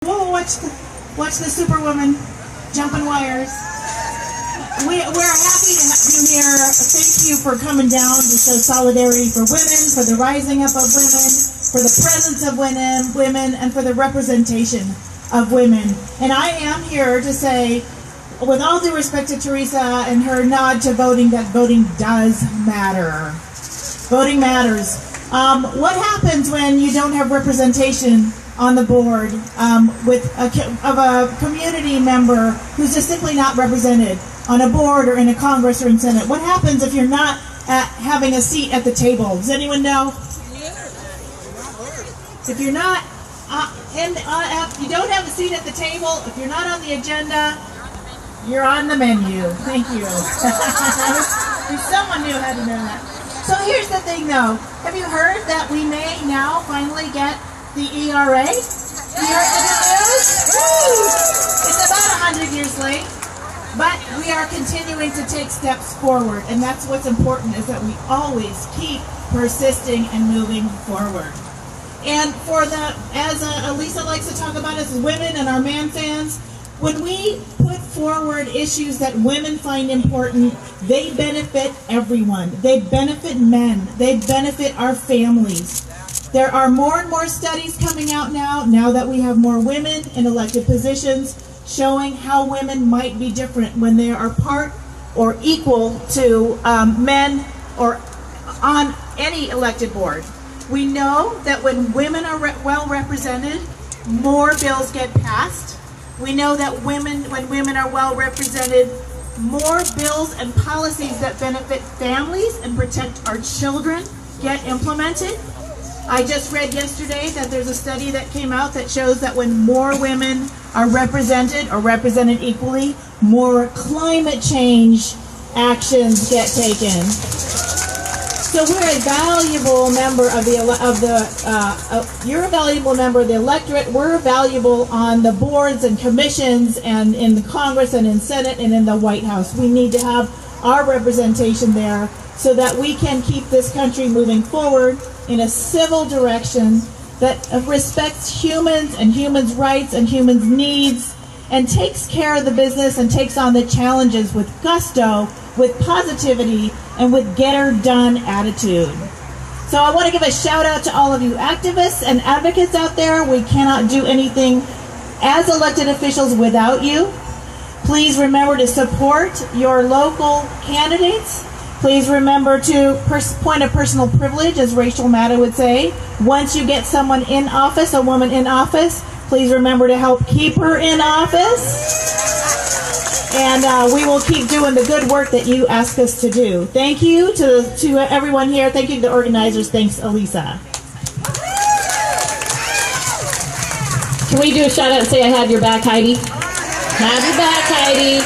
Whoa, watch the Superwoman jumping wires. We're happy to have you here. Thank you for coming down to show solidarity for women, for the rising up of women, for the presence of women, and for the representation of women. And I am here to say, with all due respect to Teresa and her nod to voting, that voting does matter. Voting matters. What happens when you don't have representation on the board of a community member who's just simply not represented on a board or in a Congress or in Senate? What happens if you're not having a seat at the table? Does anyone know? If you're not, if you don't have a seat at the table, if you're not on the agenda, you're on the menu. Thank you. If someone knew how to know that. So here's the thing, though. Have you heard that we may now finally get the ERA? You heard the good news? Woo! It's about 100 years late, but we are continuing to take steps forward, and that's what's important, is that we always keep persisting and moving forward. And as Elisa likes to talk about us as women and our man fans, when we put forward issues that women find important, they benefit everyone. They benefit men. They benefit our families. There are more and more studies coming out now that we have more women in elected positions, showing how women might be different when they are part or equal to men or on any elected board. We know that when women are well represented, more bills get passed. We know that when women are well represented, more bills and policies that benefit families and protect our children get implemented. I just read yesterday that there's a study that came out that shows that when more women are represented or represented equally, more climate change actions get taken. So we're a valuable member you're a valuable member of the electorate. We're valuable on the boards and commissions and in the Congress and in Senate and in the White House. We need to have our representation there so that we can keep this country moving forward in a civil direction that respects humans and humans' rights and humans' needs and takes care of the business and takes on the challenges with gusto, with positivity, and with get-her-done attitude. So I want to give a shout out to all of you activists and advocates out there. We cannot do anything as elected officials without you. Please remember to support your local candidates. Please remember to point of personal privilege, as Rachel Maddow would say. Once you get someone in office, a woman in office, please remember to help keep her in office. And we will keep doing the good work that you ask us to do. Thank you to everyone here. Thank you to the organizers. Thanks, Elisa. Can we do a shout out and say I have your back, Heidi? Have your back, Heidi.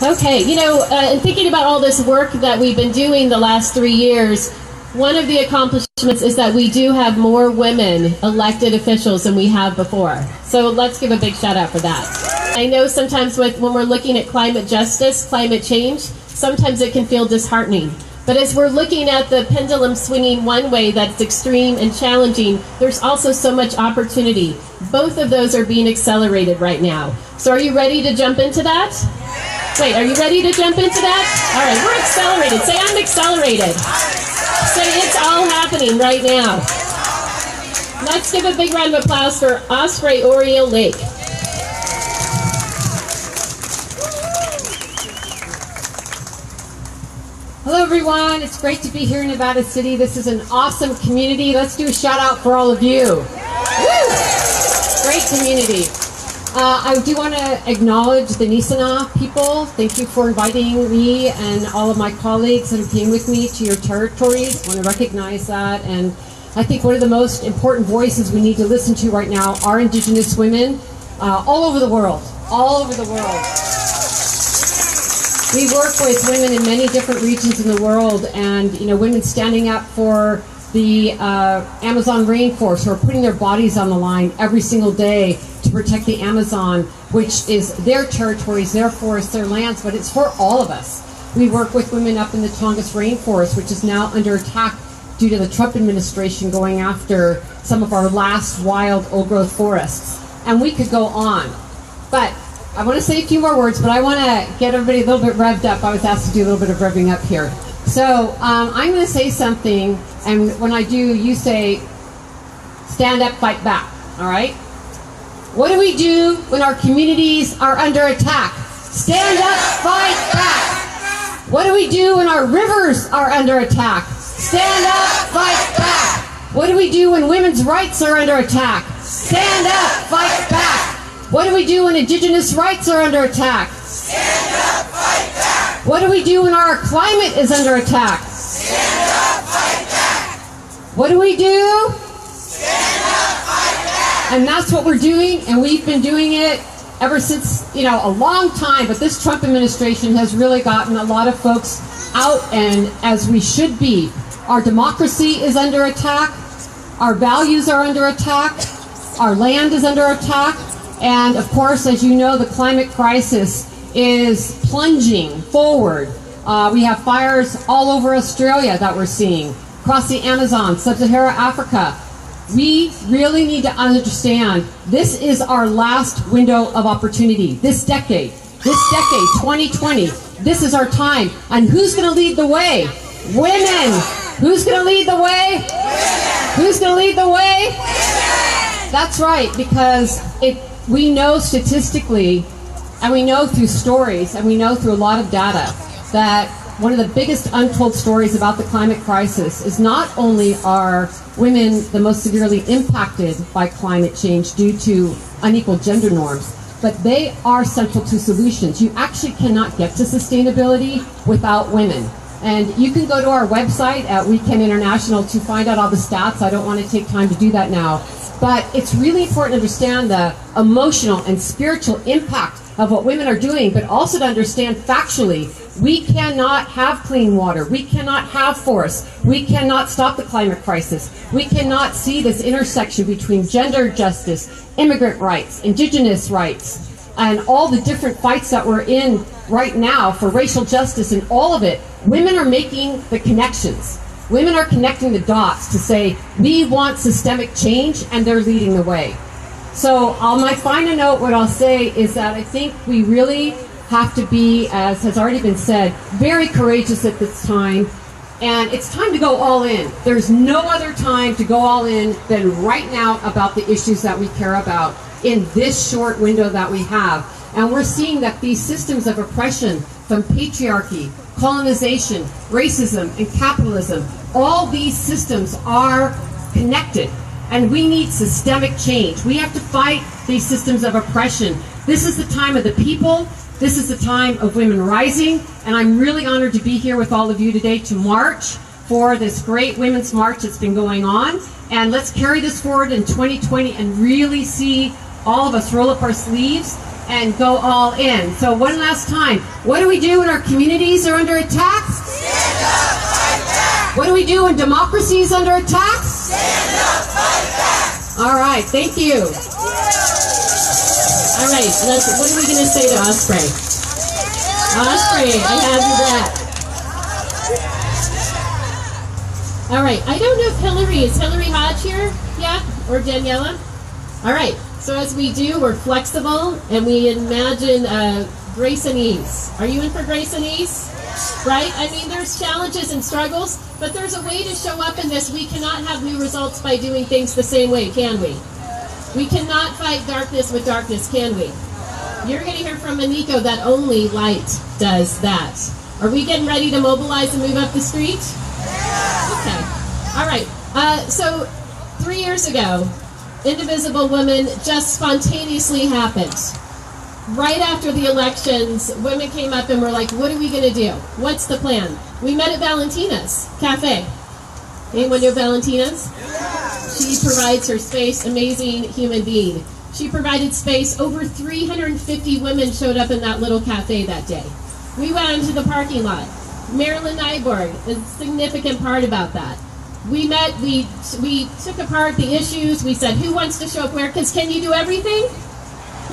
Okay, in thinking about all this work that we've been doing the last 3 years, one of the accomplishments is that we do have more women elected officials than we have before. So let's give a big shout out for that. I know sometimes when we're looking at climate justice, climate change, sometimes it can feel disheartening. But as we're looking at the pendulum swinging one way that's extreme and challenging, there's also so much opportunity. Both of those are being accelerated right now. So are you ready to jump into that? Wait, are you ready to jump into that? All right, we're accelerated. Say, I'm accelerated. Say, it's all happening right now. Let's give a big round of applause for Osprey Oriole Lake. Hello everyone, it's great to be here in Nevada City. This is an awesome community. Let's do a shout out for all of you. Woo! Great community. I do want to acknowledge the Nisana people. Thank you for inviting me and all of my colleagues that came with me to your territories. I want to recognize that. And I think one of the most important voices we need to listen to right now are Indigenous women all over the world. All over the world. We work with women in many different regions in the world, and women standing up for the Amazon rainforest, who are putting their bodies on the line every single day to protect the Amazon, which is their territories, their forests, their lands, but it's for all of us. We work with women up in the Tongass rainforest, which is now under attack due to the Trump administration going after some of our last wild old-growth forests. And we could go on. But I want to say a few more words, but I want to get everybody a little bit revved up. I was asked to do a little bit of revving up here. So I'm going to say something, and when I do, you say, stand up, fight back, all right? What do we do when our communities are under attack? Stand up, fight back. What do we do when our rivers are under attack? Stand up, fight back. What do we do when women's rights are under attack? Stand up, fight back. What do we do when indigenous rights are under attack? Stand up, fight back. What do we do when our climate is under attack? Stand up, fight back. What do we do? Stand up, fight back. And that's what we're doing, and we've been doing it ever since, a long time. But this Trump administration has really gotten a lot of folks out, and as we should be. Our democracy is under attack. Our values are under attack. Our land is under attack. And of course, as you know, the climate crisis is plunging forward. We have fires all over Australia that we're seeing, across the Amazon, Sub-Saharan Africa. We really need to understand this is our last window of opportunity. This decade, 2020, this is our time. And who's going to lead the way? Women. Who's going to lead the way? Women. Who's going to lead the way? Women. That's right, because we know statistically, and we know through stories, and we know through a lot of data, that one of the biggest untold stories about the climate crisis is not only are women the most severely impacted by climate change due to unequal gender norms, but they are central to solutions. You actually cannot get to sustainability without women. And you can go to our website at Weekend International to find out all the stats. I don't want to take time to do that now. But it's really important to understand the emotional and spiritual impact of what women are doing, but also to understand factually, we cannot have clean water. We cannot have forests. We cannot stop the climate crisis. We cannot see this intersection between gender justice, immigrant rights, indigenous rights, and all the different fights that we're in right now for racial justice and all of it. Women are making the connections. Women are connecting the dots to say, we want systemic change, and they're leading the way. So on my final note, what I'll say is that I think we really have to be, as has already been said, very courageous at this time. And it's time to go all in. There's no other time to go all in than right now about the issues that we care about in this short window that we have. And we're seeing that these systems of oppression from patriarchy, colonization, racism, and capitalism, all these systems are connected. And we need systemic change. We have to fight these systems of oppression. This is the time of the people. This is the time of women rising. And I'm really honored to be here with all of you today to march for this great Women's March that's been going on. And let's carry this forward in 2020 and really see all of us roll up our sleeves and go all in. So one last time, what do we do when our communities are under attack? Stand up, fight back. What do we do when democracy is under attack? Stand up, fight back. All right, thank you. All right, what are we going to say to Osprey? Osprey, I have you back. All right, I don't know if is Hillary Hodge here yet, or Daniela? All right, so as we do, we're flexible, and we imagine grace and ease. Are you in for grace and ease? Right? I mean, there's challenges and struggles, but there's a way to show up in this. We cannot have new results by doing things the same way, can we? We cannot fight darkness with darkness, can we? You're going to hear from Maniko that only light does that. Are we getting ready to mobilize and move up the street? Okay. All right. So 3 years ago, Indivisible Women just spontaneously happened. Right after the elections, women came up and were like, what are we going to do? What's the plan? We met at Valentina's Cafe. Anyone know Valentina's? She provides her space, amazing human being. She provided space. Over 350 women showed up in that little cafe that day. We went into the parking lot. Marilyn Nyborg is a significant part about that. We met, we took apart the issues. We said, who wants to show up where? Because can you do everything?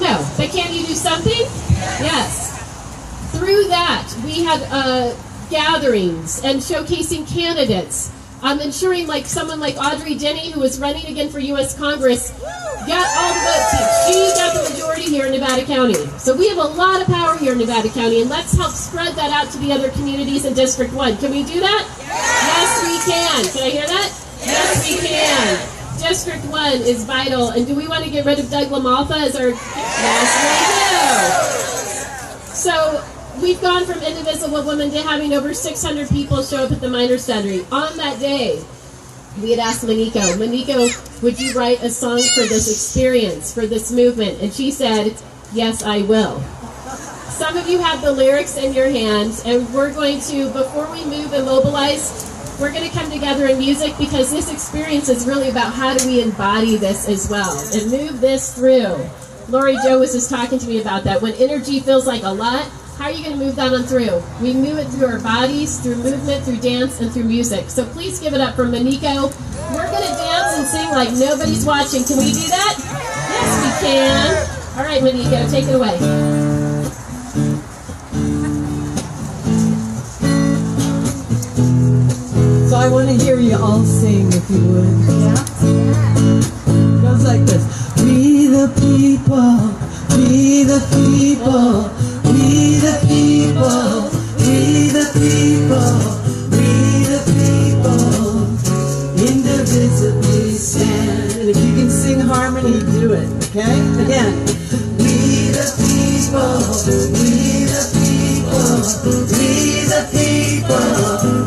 No. But can you do something? Yes. Through that, we had gatherings and showcasing candidates ensuring like someone like Audrey Denny, who is running again for U.S. Congress, got all the votes. She got the majority here in Nevada County. So we have a lot of power here in Nevada County, and let's help spread that out to the other communities in District 1. Can we do that? Yes, we can. Can I hear that? Yes, we can. District 1 is vital. And do we want to get rid of Doug LaMalfa as our... Yes, we do. So we've gone from Indivisible Women to having over 600 people show up at the Miners Foundry. On that day, we had asked Maniko, would you write a song for this experience, for this movement? And she said, yes, I will. Some of you have the lyrics in your hands, and we're going to, before we move and mobilize, we're going to come together in music, because this experience is really about how do we embody this as well and move this through. Lori Jo was just talking to me about that. When energy feels like a lot, how are you going to move that on through? We move it through our bodies, through movement, through dance, and through music. So please give it up for Maniko. We're going to dance and sing like nobody's watching. Can we do that? Yes, we can. All right, Maniko, take it away. So I want to hear you all sing, if you would. Yeah? It goes like this. We the people, we the people, we the people, we the people, we the people, indivisibly stand. And if you can sing harmony, do it, okay? Again. We the people, we the people, we the people,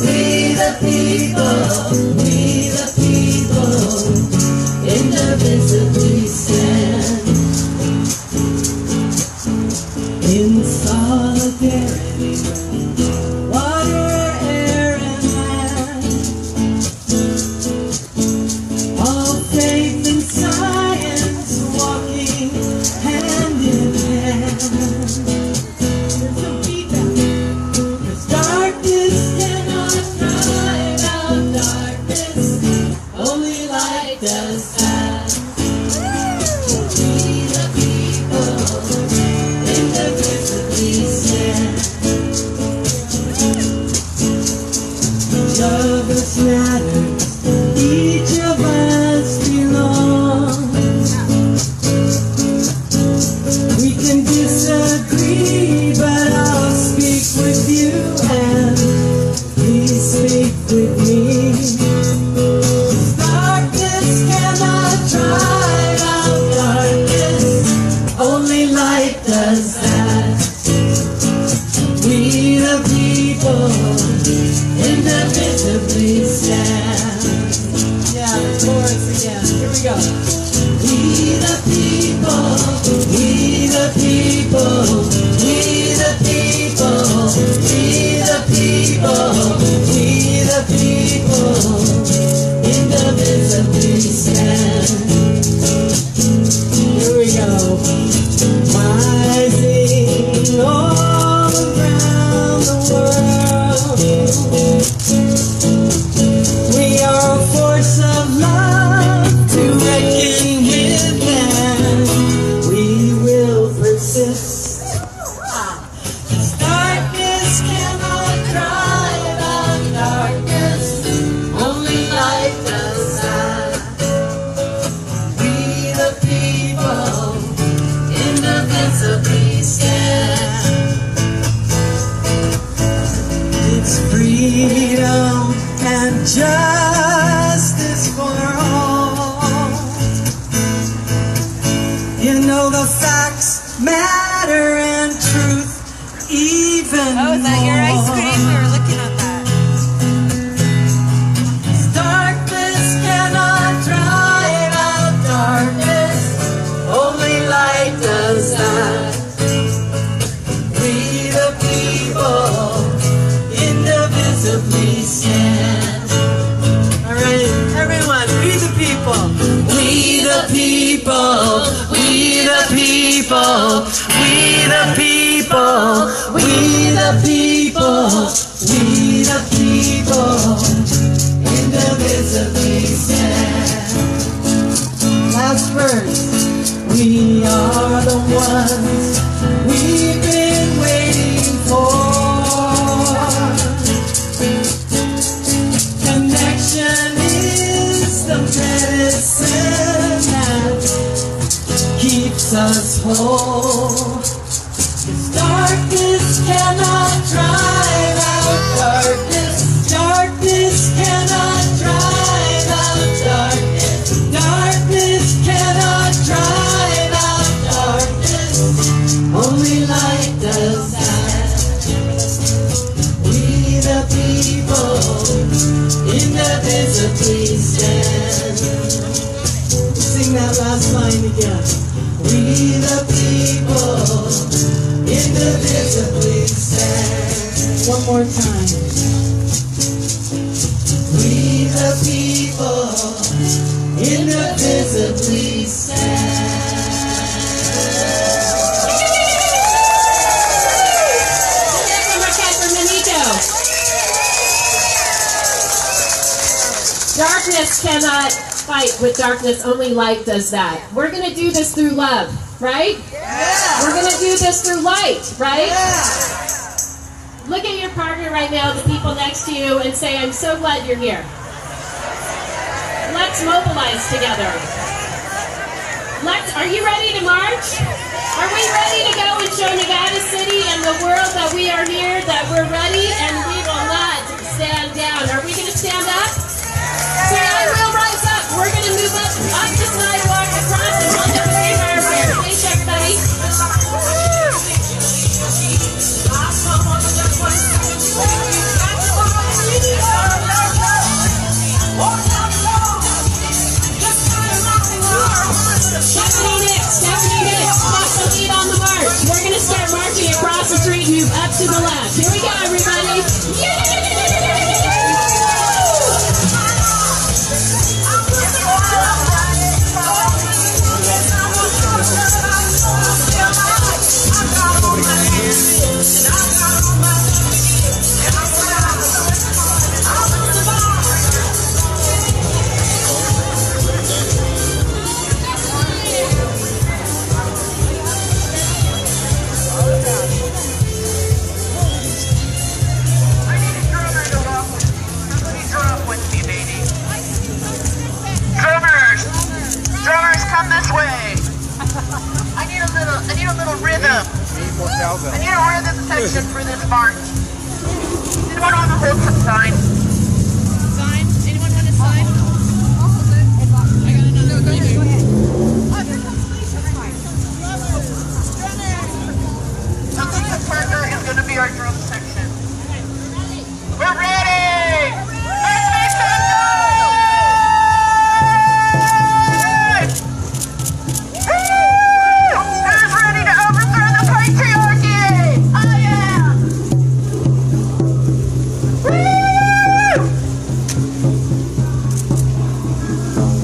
we the people, we the people, indivisibly stand. In solidarity, water, air, and land. All faith and science walking hand in hand. There's some feedback. 'Cause darkness cannot drive out darkness, only light does that. We the people, indivisibly stand. Love us matters, each of us belongs. We can disagree, but I'll speak with you and please speak with me. Darkness cannot drive out darkness, only light does that. We the people, indivisibly stand. Yeah, the chorus again. Here we go. We the people, we the people, we the people, we the people, we the people, indivisibly stand. Here we go. Rising all around the world, we are a force of love to reckon with, and we will persist. 'Cause darkness cannot drive out darkness, only light does that. We the people, indivisibly stand. It's freedom and justice for all. You know the facts matter and truth even more. Oh, is that your ice cream? We were looking at that. Darkness cannot drive out darkness, only light does that. We the people, indivisibly stand. All right, everyone, we the people. We the people, we the people, we the people, we the people, we the people, indivisibly stand. Last verse. We are the ones we've been waiting for. Connection makes us whole. 'Cause darkness cannot drive out darkness. Darkness cannot drive out darkness. Darkness cannot drive out darkness. Only light does that. We the people indivisibly stand. Sing that last line again. We the people indivisibly stand. One more time. We the people indivisibly stand. Darkness cannot fight with darkness, only light does that. We're going to do this through love, right? Yeah. We're going to do this through light, right? Yeah. Look at your partner right now, the people next to you, and say, I'm so glad you're here. Let's mobilize together. Are you ready to march? Are we ready to go and show Nevada City and the world that we are here, that we're ready, and we will not stand down? Are we going to stand up? Say, I will rise up. We're going to move up the sidewalk, across the one, two, three, thanks, everybody. Stephanie Hicks, pass the lead on the march. We're going to start marching across the street and move up to the left. Here we go, everybody. Come this way. I need a little rhythm. I need a rhythm section for this march. Anyone want to hold some signs? Sign? Anyone want a sign? I'll hold it. I got another. No, go ahead. I think the partner is going to be our drum section. We're ready! Let's make some noise! Who's ready to overthrow the patriarchy? I am!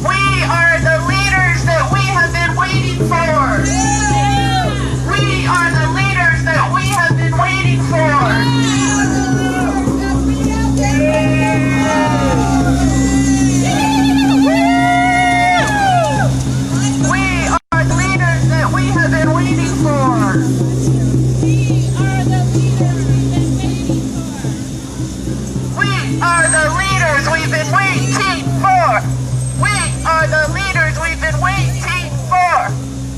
We are the leaders that we have been waiting for. We are the leaders that we have been waiting for. We are the leaders that we have been waiting for. We are the leaders we've been waiting for. We are the leaders we've been waiting for.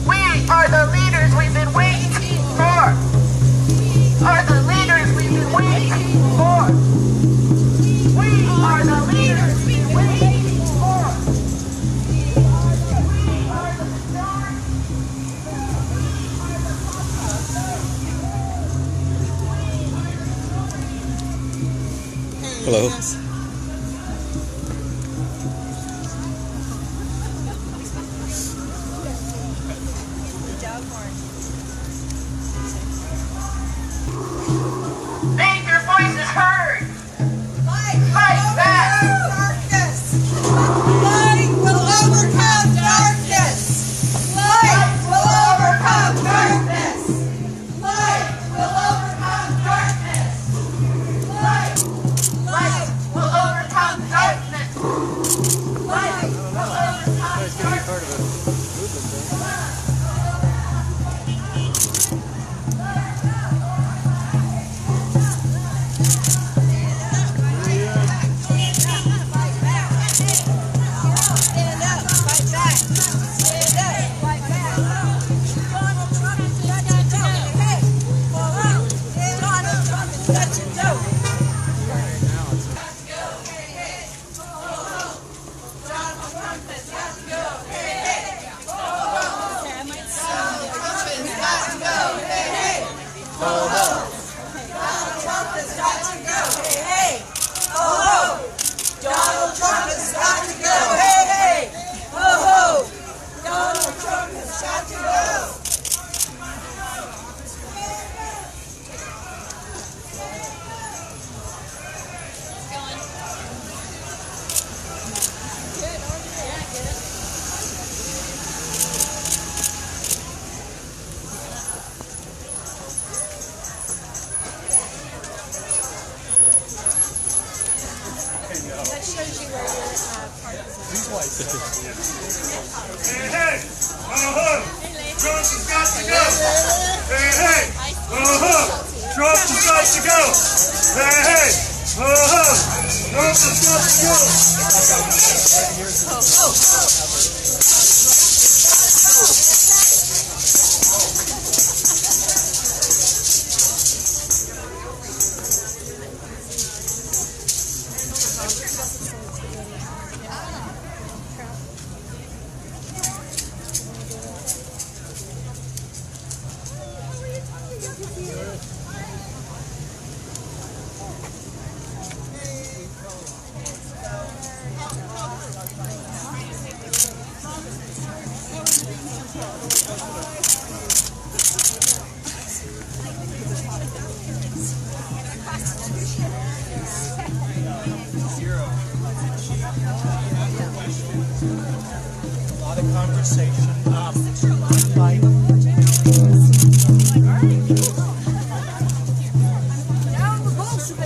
We are the leaders we've been waiting for. Are the leaders we've been waiting for. We are the leaders we've been waiting for. We are the stars. Hello. Make your voices heard. Fight back. Darkness. Light will overcome darkness. Light will overcome darkness. Light will overcome darkness. Light will Hey, hey, Trump has got to go. Hey, hey, Trump has got to go. Hey, hey, Trump has got conversation. Down the bullshit.